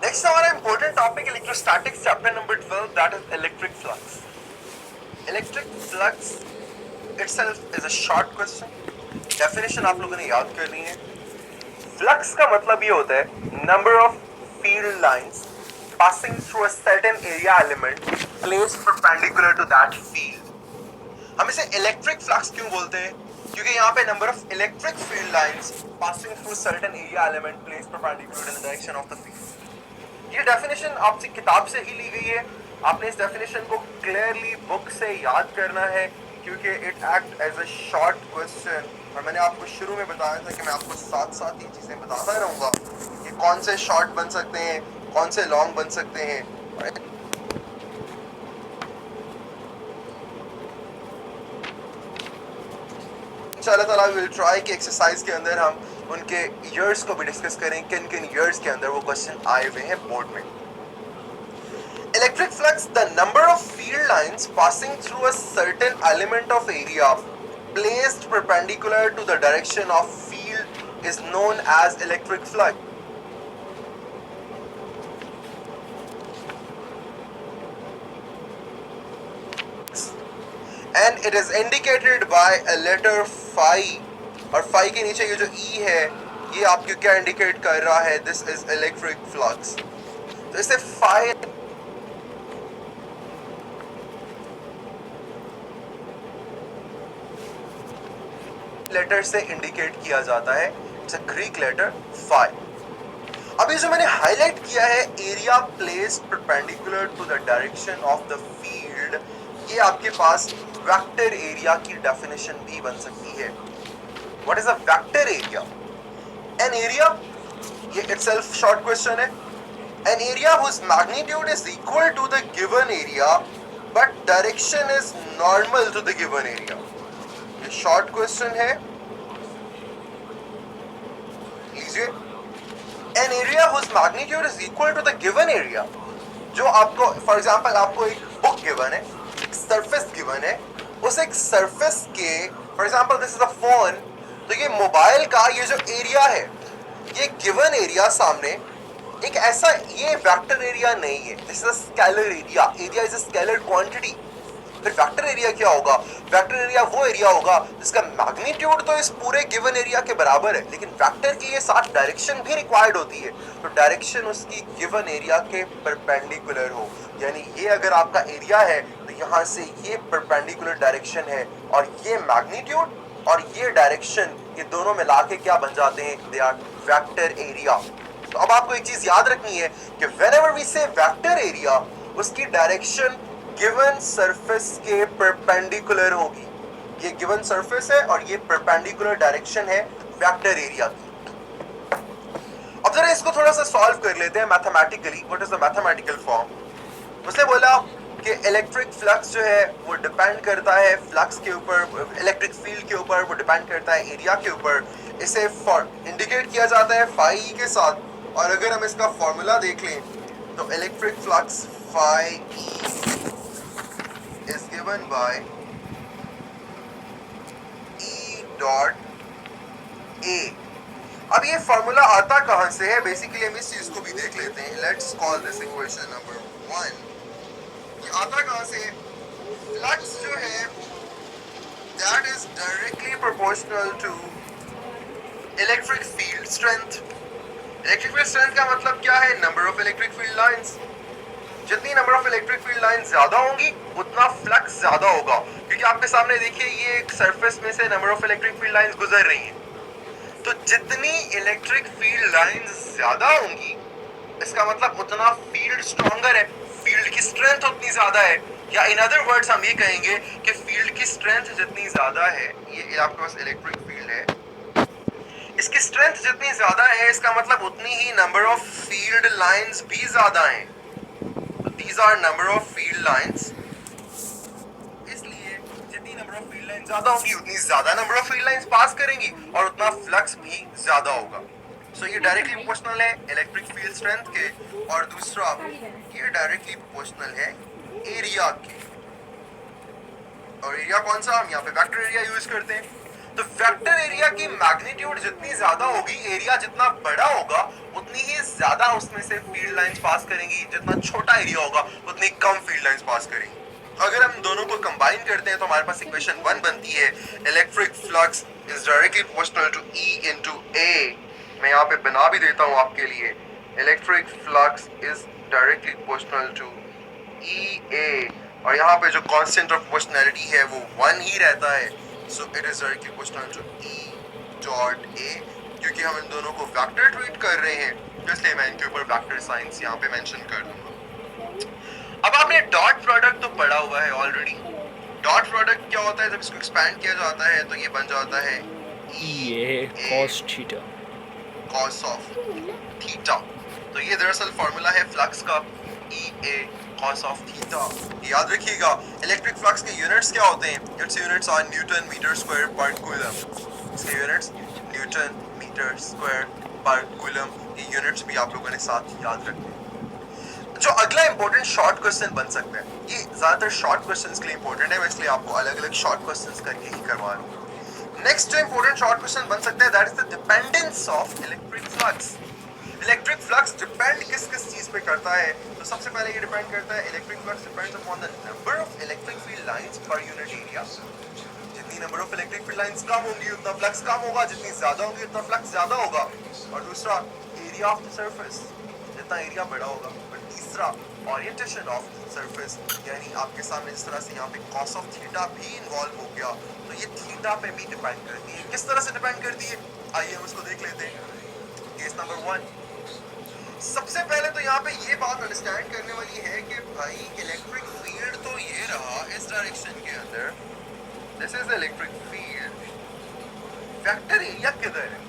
Next हमारा important topic electrostatics chapter number 12 that is electric flux. Electric flux itself is a short question. Definition आप लोगों ने याद करनी है. Flux का मतलब ये होता है number of field lines passing through a certain area element placed perpendicular to that field. हम इसे electric flux क्यों बोलते हैं? क्योंकि यहाँ पे number of electric field lines passing through certain area element placed perpendicular in the direction of the field. ये definition आपसे किताब से ही ली गई है. आपने इस डेफिनेशन को क्लियरली बुक से याद करना है क्योंकि it act as a short question. और मैंने आपको शुरू में बताया था कि मैं आपको साथ साथ ये चीज़ें बताता रहूँगा कि कौन से शॉर्ट बन सकते हैं, कौन से लॉन्ग बन सकते हैं. इंशाल्लाह ताला विल ट्राई कि एक्सरसाइज के अंदर हम उनके ईयर्स को भी डिस्कस करें, किन किन ईयर्स के अंदर वो क्वेश्चन आए हुए हैं बोर्ड में. Electric flux, the number of field lines passing through a certain element of area placed perpendicular to the direction of field is known as electric flux. And it is indicated by a letter phi. और phi के नीचे ये जो E है ये आपको क्या indicate कर रहा है? This is electric flux. तो इसे phi लेटर से इंडिकेट किया जाता है. It's a Greek letter phi. अभी जो मैंने हाईलाइट किया है area placed perpendicular to the direction of the field, ये आपके पास वेक्टर एरिया की डेफिनेशन भी बन सकती है. What is a vector area? An area, ये इटसेल्फ शॉर्ट क्वेश्चन है. An area whose magnitude is equal to the given area but direction is normal to the given area. ये short question है. लीजिए, N area whose magnitude is equal to the given area. जो आपको for example आपको एक book given है, एक surface given है, उस एक सरफेस के for example this is a phone, तो ये मोबाइल का ये जो एरिया है, ये गिवन एरिया सामने एक ऐसा ये वेक्टर एरिया नहीं है. This is a scalar area. Area is a scalar quantity. फिर वेक्टर एरिया क्या होगा? वेक्टर एरिया वो एरिया होगा जिसका मैग्नीट्यूड तो इस पूरे गिवन एरिया के बराबर है, लेकिन वेक्टर की ये साथ डायरेक्शन भी रिक्वायर्ड होती है. तो डायरेक्शन उसकी गिवन एरिया के परपेंडिकुलर हो. यानी ये अगर आपका एरिया है तो यहाँ से ये परपेंडिकुलर डायरेक्शन है और ये मैग्नीट्यूड और ये डायरेक्शन, ये दोनों मिला के क्या बन जाते हैं? They are vector area. तो अब आपको एक चीज याद रखनी है कि whenever we say vector area, उसकी डायरेक्शन गिवन सरफेस के परपेंडिकुलर होगी. ये गिवन सरफेस है और ये परपेंडिकुलर डायरेक्शन है वेक्टर एरिया की. अब जरा इसको थोड़ा सा सॉल्व कर लेते हैं mathematically. What is the mathematical form? उसने बोला कि इलेक्ट्रिक फ्लक्स जो है वो डिपेंड करता है फ्लक्स के ऊपर, इलेक्ट्रिक फील्ड के ऊपर, वो डिपेंड करता है एरिया के ऊपर. इसे इंडिकेट किया जाता है phi के साथ. और अगर हम इसका फॉर्मूला देख लें तो electric flux phi is given by E dot A. अब ये फॉर्मूला आता कहां से है? बेसिकली हम इस चीज को भी देख लेते हैं. Let's call this equation number 1. ये आता कहां से? फ्लक्स जो है that is directly proportional to electric field strength. Electric field strength का मतलब क्या है? Number of electric field lines. जितनी number of electric field lines ज्यादा होंगी उतना फ्लक्स ज्यादा होगा. क्योंकि आपके सामने देखिए ये एक सरफेस में से number of electric field lines गुजर रही हैं. तो जितनी इलेक्ट्रिक फील्ड लाइंस ज्यादा होंगी इसका मतलब उतना फील्ड स्ट्रॉन्गर है, फील्ड की स्ट्रेंथ उतनी ज्यादा है. या इन अदर वर्ड्स हम ये कहेंगे कि फील्ड की स्ट्रेंथ जितनी ज्यादा है, ये आपके पास इलेक्ट्रिक फील्ड है, इसकी स्ट्रेंथ जितनी ज्यादा है इसका मतलब उतनी ही नंबर ऑफ फील्ड लाइंस भी ज्यादा हैं. तो these are number of field lines. इसलिए जितनी नंबर ऑफ फील्ड लाइंस ज्यादा होंगी उतनी ज्यादा number of field lines pass करेंगी और उतना फ्लक्स भी ज्यादा होगा. सो ये डायरेक्टली प्रोपोर्शनल है इलेक्ट्रिक फील्ड स्ट्रेंथ के. और दूसरा ये डायरेक्टली प्रोपोर्शनल है एरिया के. और एरिया कौन सा? हम यहाँ पे वेक्टर एरिया यूज करते हैं. तो वेक्टर एरिया की मैग्नीट्यूड जितनी ज्यादा होगी, एरिया जितना बड़ा होगा, उतनी ही ज्यादा उसमें से फील्ड लाइंस पास करेंगी, जितना छोटा एरिया होगा उतनी कम फील्ड लाइंस पास करेंगी। अगर हम दोनों को कंबाइन करते हैं तो हमारे पास इक्वेशन 1 बनती है, electric flux is directly proportional to E into A। मैं यहाँ पे बना भी देता हूँ आपके लिए, electric flux is directly proportional to EA, और यहाँ पे जो कांस्टेंट ऑफ प्रोपोर्शनैलिटी है वो 1 ही रहता है, so it is directly proportional to E dot A। क्योंकि हम इन दोनों को वेक्टर ट्रीट कर रहे हैं, इसलिए मैं इनके ऊपर वेक्टर साइंस यहाँ पे मेंशन कर दूंगा। अब आपने डॉट प्रोडक्ट तो पढ़ा हुआ है ऑलरेडी। डॉट प्रोडक्ट क्या होता है? जब इसको एक्सपैंड किया जाता है तो ये बन जाता है ये cos theta, cos of theta. तो ये दरअसल फॉर्मूला है फ्लक्स का, EA cos ऑफ थीटा। याद रखिएगा, इलेक्ट्रिक फ्लक्स के यूनिट्स क्या होते हैं? It's units are newton metre square per coulomb. इसके units newton metre square per coulomb. ये यूनिट्स भी आप लोगों ने साथ याद रखने हैं। जो अगला इंपॉर्टेंट शॉर्ट क्वेश्चन बन सकता है, ये ज्यादातर शॉर्ट क्वेश्चंस के लिए इंपॉर्टेंट है, मैं इसलिए आपको अलग अलग शॉर्ट क्वेश्चंस करके ही करवा रहा हूँ। नेक्स्ट जो इंपॉर्टेंट शॉर्ट क्वेश्चन बन सकता है, that is the dependence of electric flux. Electric flux depend किस किस चीज पे करता है? तो सबसे पहले ये डिपेंड करता है, electric flux depends upon the number of electric field lines per unit area. जितनी number of electric field lines कम होंगी उतना फ्लक्स कम होगा, जितनी ज्यादा होंगी उतना फ्लक्स ज्यादा होगा। और दूसरा, एरिया ऑफ द सरफेस, जितना एरिया बड़ा होगा। और तीसरा, ओरिएंटेशन ऑफ सरफेस, यानी आपके सामने जिस तरह से यहाँ पे cos ऑफ थीटा भी इन्वॉल्व हो गया, तो ये थीटा पे भी डिपेंड करती है। किस तरह से डिपेंड करती है, आइए हम उसको देख लेते हैं। केस नंबर 1, सबसे पहले तो यहाँ पे ये बात अंडरस्टैंड करने वाली है कि भाई इलेक्ट्रिक फील्ड तो ये रहा इस डायरेक्शन के अंदर, this is the electric field. Vector area किधर है?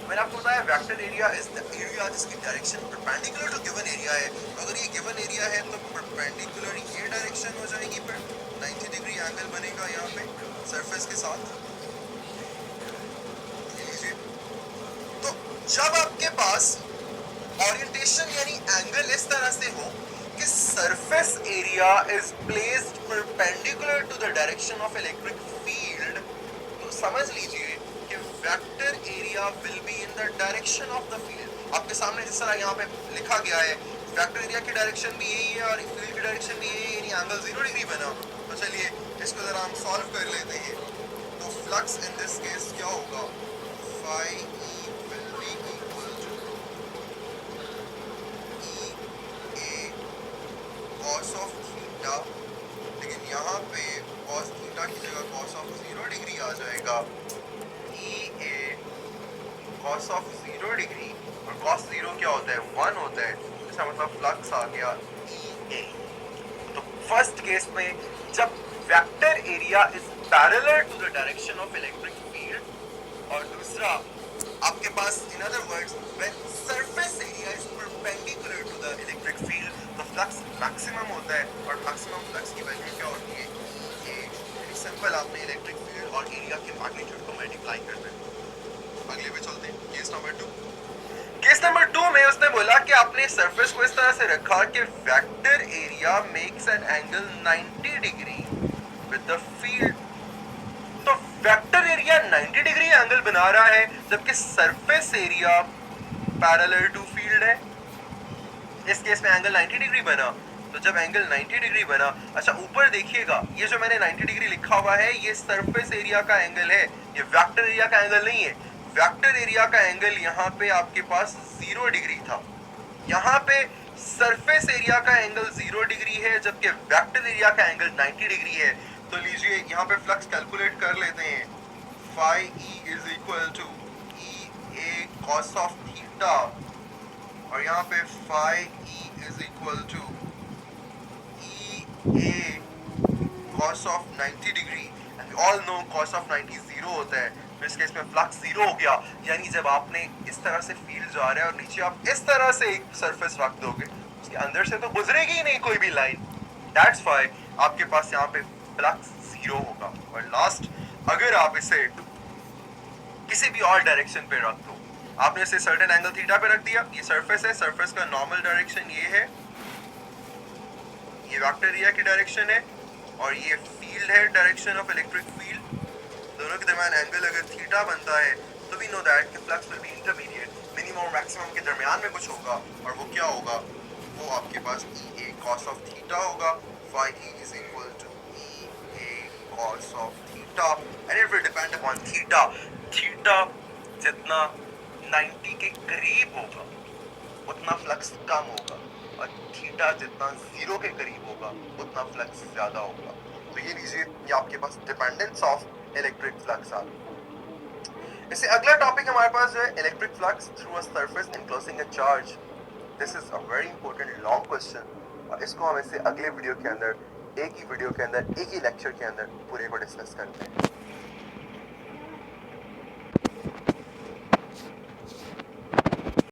मैंने आपको बताया vector area is the area जिसकी direction perpendicular to given area है। अगर ये गिवन एरिया है तो परपेंडिकुलर ये डायरेक्शन हो जाएगी, पर 90 डिग्री एंगल बनेगा यहाँ पे सरफेस के साथ। तो जब आपके पास ओरिएंटेशन यानी एंगल इस तरह से हो कि surface area is placed perpendicular to the direction of electric field, तो समझ लीजिए कि vector area will be in the direction of the field. आपके सामने जिस तरह यहाँ पे लिखा गया है, वेक्टर एरिया की डायरेक्शन भी यही है और फील्ड की डायरेक्शन भी यही है, यानी एंगल 0 डिग्री बना। तो चलिए इसको जरा हम सॉल्व कर लेते हैं। तो फ्लक्स इन दिस केस क्या होगा, phi E will be equal to EA cos of theta, लेकिन यहाँ पे cos थीटा की जगह cos of 0 डिग्री आ जाएगा, EA cos of 0 डिग्री, और cos 0 क्या होता है, 1 होता है, इसका मतलब फ्लक्स आ गया EA। तो फर्स्ट केस में जब vector area is parallel to the direction of electric field, और दूसरा आपके पास in other words when surface area is perpendicular to the electric field, तो फ्लक्स मैक्सिमम होता है, और मैक्सिमम फ्लक्स की वैल्यू क्या होती है, ये वेरी सिंपल, आपने इलेक्ट्रिक फील्ड और एरिया के मैग्नीट्यूड को मल्टीप्लाई करना है। अगले पे चलते हैं, केस नंबर 2। केस नंबर 2 में उसने बोला कि आपने सरफेस को इस तरह से रखा कि vector area makes an angle 90 degree with the field. तो वेक्टर एरिया 90 डिग्री एंगल बना रहा है, जबकि surface area parallel to field है। इस केस में एंगल 90 डिग्री बना। तो जब एंगल 90 डिग्री बना, अच्छा ऊपर देखिएगा, ये जो मैंने 90 डिग्री लिखा हुआ है ये सरफेस एरिया का एंगल है, ये वेक्टर एरिया का एंगल नहीं है। वेक्टर एरिया का एंगल यहाँ पे आपके पास 0 डिग्री था, यहाँ पे सरफेस एरिया का एंगल 0 डिग्री है, जबकि वेक्टर एरिया का एंगल 90 डिग्री है। तो लीजिए यहाँ पे फ्लक्स कैलकुलेट कर लेते हैं। phi E is equal to EA cos of theta, और यहाँ पे phi E is equal to EA cos of 90 degree, and we all know cos of 90 0 होता है। तो इस केस में फ्लक्स 0 हो गया, यानी जब आपने इस तरह से फील्ड जा रहा है और नीचे आप इस तरह से एक सरफेस रख दोगे, उसके अंदर से तो गुजरेगी ही नहीं कोई भी लाइन, दैट्स व्हाई आपके पास यहाँ पे फ्लक्स 0 होगा। और लास्ट, अगर आप इसे किसी भी और डायरेक्शन पे रख दो, आपने इसे सर्टेन एंगल थीटा पे रख दिया, ये सरफेस है, सरफेस का नॉर्मल डायरेक्शन ये है, ये वेक्टर एरिया की डायरेक्शन है, और ये फील्ड है, डायरेक्शन ऑफ इलेक्ट्रिक फील्ड। दोनों के दरमियान एंगल अगर थीटा बनता है तो वी नो दैट कि flux will be intermediate, minimum और मैक्सिमम के दरमियान में कुछ होगा, और वो क्या होगा, वो आपके पास E A cos of theta होगा, phi E is equal to E A cos of theta, and it will depend upon theta. Theta जितना 90 के करीब होगा उतना फ्लक्स कम होगा, और थीटा जितना 0 के करीब होगा उतना फ्लक्स ज़्यादा होगा। तो ये लीजिए, ये आपके पास डिपेंडेंस ऑफ इलेक्ट्रिक फ्लक्स आ गई। इससे अगला टॉपिक हमारे पास जो है electric flux through a surface enclosing a charge. This is a very important long question, और इसको हम इससे अगले वीडियो के अंदर, एक ही वीडियो के अंदर, एक ही लेक्चर के अंदर पूरे को डिस्कस करते हैं।